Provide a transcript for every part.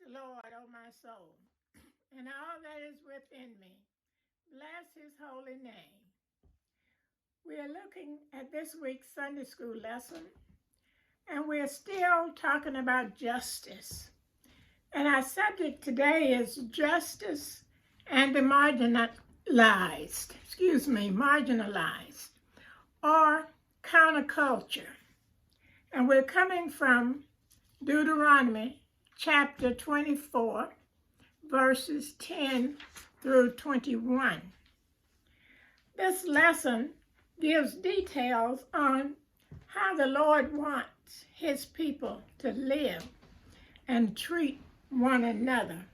the Lord, O my soul, and all that is within me. Bless his holy name. We are looking at this week's Sunday school lesson, and we're still talking about justice. And our subject today is justice and the marginalized, or counterculture. And we're coming from Deuteronomy chapter 24, verses 10 through 21. This lesson gives details on how the Lord wants his people to live and treat one another.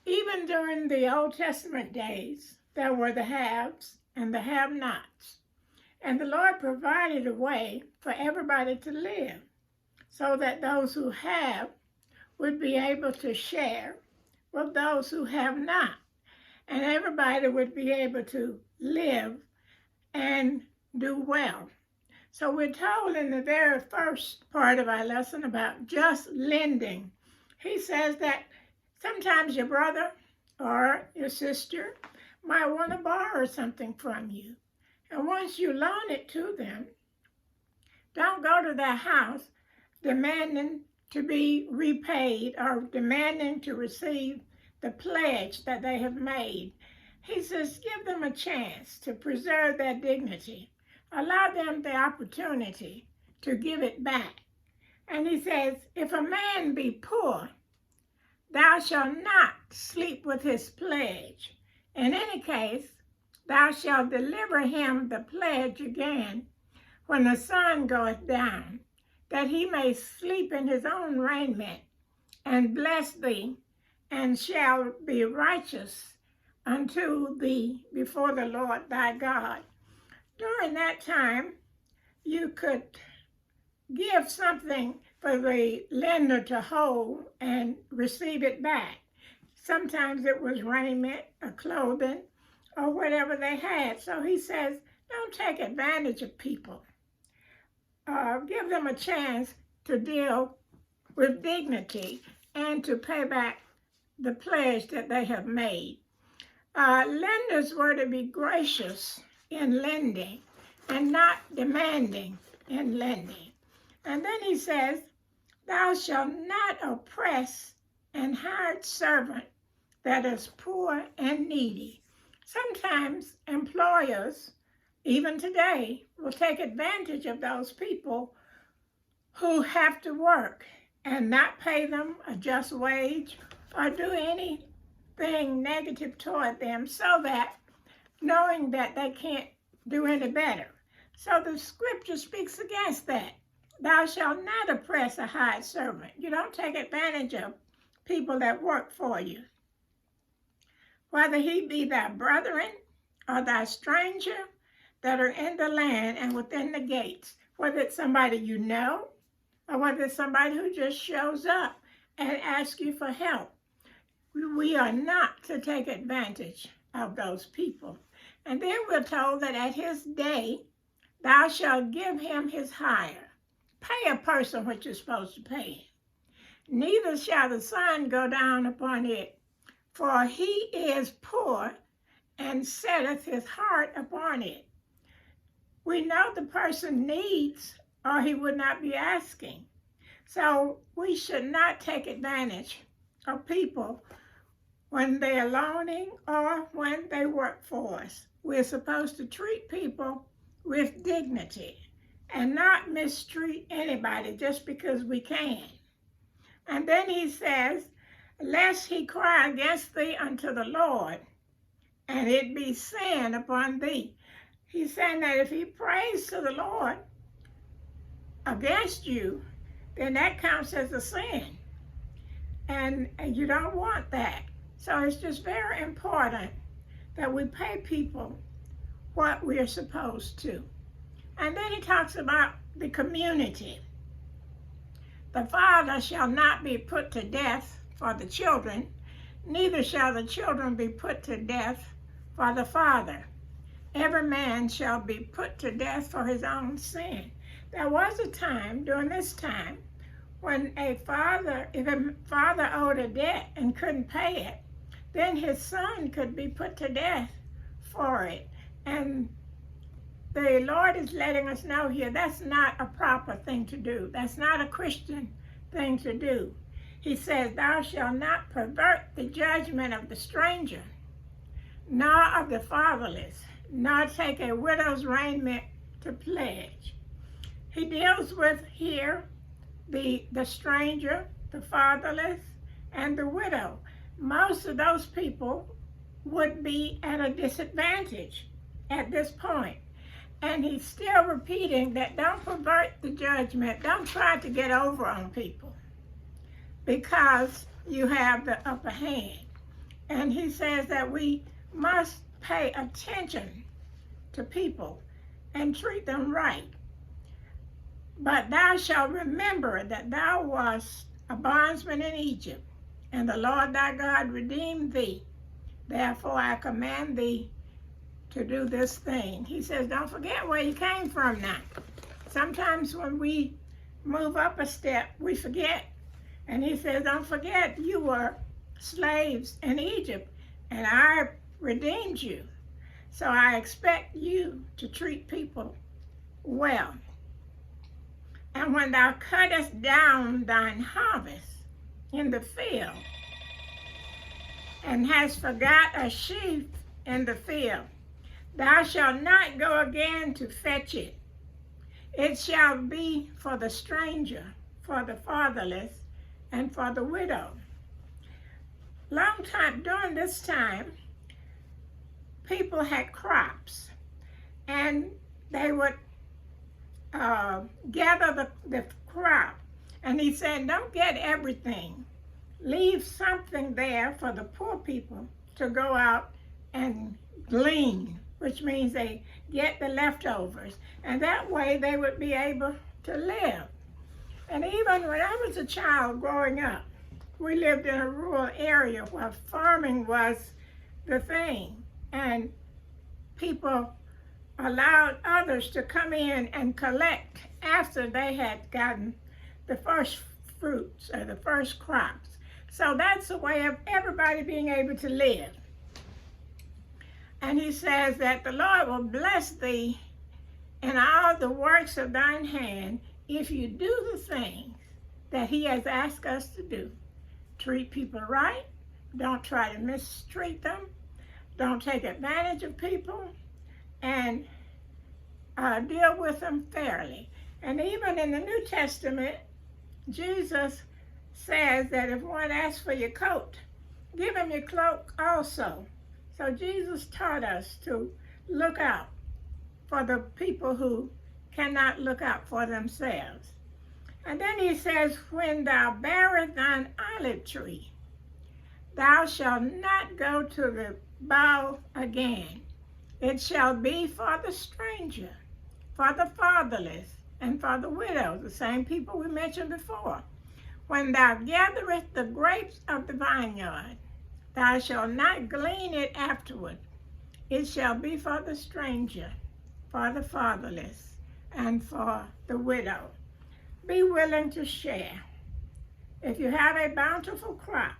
Even during the Old Testament days, there were the haves and the have-nots. And the Lord provided a way for everybody to live so that those who have would be able to share with those who have not. And everybody would be able to live and do well. So we're told in the very first part of our lesson about just lending. He says that sometimes your brother or your sister might want to borrow something from you. And once you loan it to them, don't go to their house demanding to be repaid or demanding to receive the pledge that they have made. He says, give them a chance to preserve their dignity. Allow them the opportunity to give it back. And he says, if a man be poor, thou shalt not sleep with his pledge. In any case, thou shalt deliver him the pledge again when the sun goeth down, that he may sleep in his own raiment, and bless thee, and shall be righteous unto thee before the Lord thy God. During that time, you could give something for the lender to hold and receive it back. Sometimes it was raiment or clothing or whatever they had. So he says, don't take advantage of people. Give them a chance to deal with dignity and to pay back the pledge that they have made. Lenders were to be gracious in lending and not demanding in lending. And then he says, thou shalt not oppress an hired servant that is poor and needy. Sometimes employers, even today, will take advantage of those people who have to work and not pay them a just wage or do anything negative toward them, so that knowing that they can't do any better. So the scripture speaks against that. Thou shalt not oppress a hired servant. You don't take advantage of people that work for you. Whether he be thy brethren or thy stranger that are in the land and within the gates, whether it's somebody you know or whether it's somebody who just shows up and asks you for help. We are not to take advantage of those people. And then we're told that at his day, thou shalt give him his hire. Pay a person what you're supposed to pay him. Neither shall the sun go down upon it, for he is poor and setteth his heart upon it. We know the person needs, or he would not be asking. So we should not take advantage of people when they are loaning or when they work for us. We're supposed to treat people with dignity and not mistreat anybody just because we can. And then he says, lest he cry against thee unto the Lord, and it be sin upon thee. He's saying that if he prays to the Lord against you, then that counts as a sin. And you don't want that. So it's just very important that we pay people what we are supposed to. And then he talks about the community. The father shall not be put to death for the children, neither shall the children be put to death for the father. Every man shall be put to death for his own sin. There was a time, during this time, if a father owed a debt and couldn't pay it, then his son could be put to death for it. And the Lord is letting us know here that's not a proper thing to do. That's not a Christian thing to do. He says, thou shalt not pervert the judgment of the stranger, nor of the fatherless, nor take a widow's raiment to pledge. He deals with here the stranger, the fatherless, and the widow. Most of those people would be at a disadvantage at this point. And he's still repeating that don't pervert the judgment. Don't try to get over on people because you have the upper hand. And he says that we must pay attention to people and treat them right. But thou shalt remember that thou wast a bondsman in Egypt, and the Lord thy God redeemed thee. Therefore I command thee to do this thing. He says, don't forget where you came from now. Sometimes when we move up a step, we forget. And he says, don't forget you were slaves in Egypt, and I redeemed you. So I expect you to treat people well. And when thou cuttest down thine harvest in the field, and hast forgot a sheaf in the field, thou shalt not go again to fetch it. It shall be for the stranger, for the fatherless, and for the widow. During this time, people had crops, and they would gather the crop. And he said, don't get everything. Leave something there for the poor people to go out and glean, which means they get the leftovers. And that way they would be able to live. And even when I was a child growing up, we lived in a rural area where farming was the thing. And people allowed others to come in and collect after they had gotten the first fruits or the first crops. So that's a way of everybody being able to live. And he says that the Lord will bless thee in all the works of thine hand if you do the things that he has asked us to do. Treat people right. Don't try to mistreat them. Don't take advantage of people. And deal with them fairly. And even in the New Testament, Jesus says that if one asks for your coat, give him your cloak also. So Jesus taught us to look out for the people who cannot look out for themselves. And then he says, when thou bearest thine olive tree, thou shalt not go to the bough again. It shall be for the stranger, for the fatherless, and for the widow, the same people we mentioned before. When thou gatherest the grapes of the vineyard, thou shalt not glean it afterward. It shall be for the stranger, for the fatherless, and for the widow. Be willing to share. If you have a bountiful crop,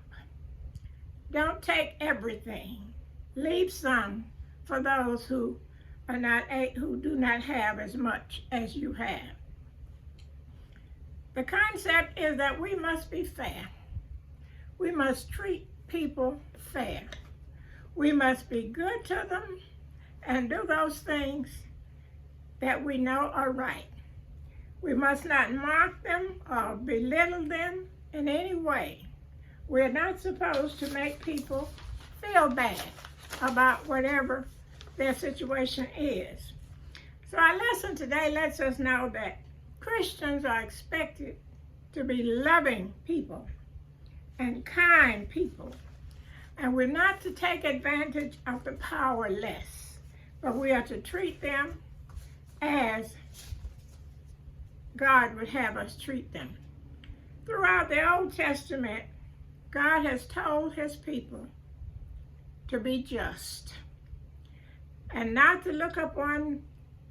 don't take everything. Leave some for those who do not have as much as you have. The concept is that we must be fair. We must treat people fair. We must be good to them and do those things that we know are right. We must not mock them or belittle them in any way. We're not supposed to make people feel bad about whatever their situation is. So our lesson today lets us know that Christians are expected to be loving people and kind people. And we're not to take advantage of the powerless, but we are to treat them as God would have us treat them. Throughout the Old Testament, God has told his people to be just and not to look upon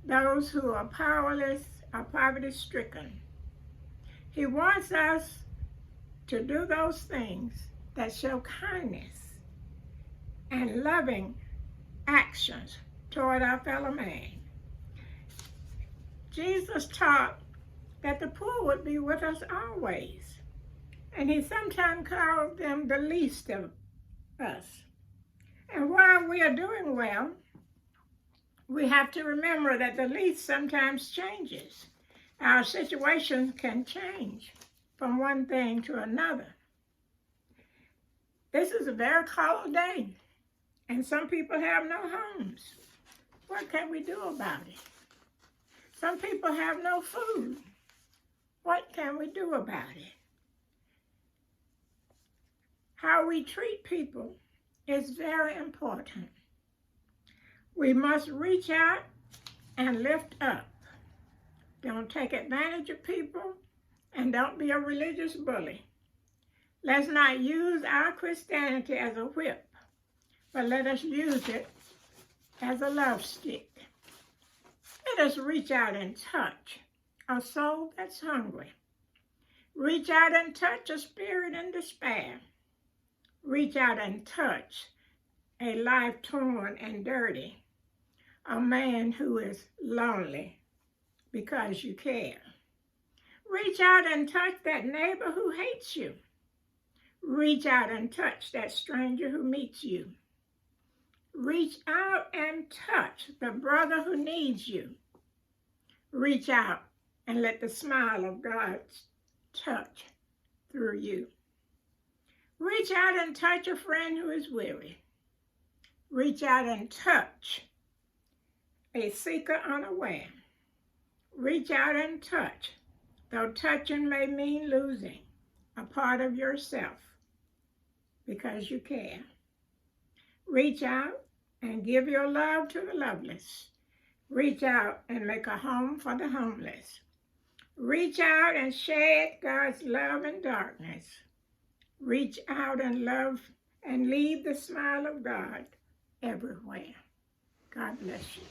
those who are powerless or poverty-stricken. He wants us to do those things that show kindness and loving actions toward our fellow man. Jesus taught that the poor would be with us always, and he sometimes called them the least of us. And while we are doing well, we have to remember that the least sometimes changes. Our situation can change from one thing to another. This is a very cold day, and some people have no homes. What can we do about it? Some people have no food. What can we do about it? How we treat people is very important. We must reach out and lift up. Don't take advantage of people, and don't be a religious bully. Let's not use our Christianity as a whip, but let us use it as a love stick. Let us reach out and touch a soul that's hungry. Reach out and touch a spirit in despair. Reach out and touch a life torn and dirty, a man who is lonely because you care. Reach out and touch that neighbor who hates you. Reach out and touch that stranger who meets you. Reach out and touch the brother who needs you. Reach out and let the smile of God touch through you. Reach out and touch a friend who is weary. Reach out and touch a seeker unaware. Reach out and touch, though touching may mean losing a part of yourself because you care. Reach out and give your love to the loveless. Reach out and make a home for the homeless. Reach out and shed God's love in darkness. Reach out and love and leave the smile of God everywhere. God bless you.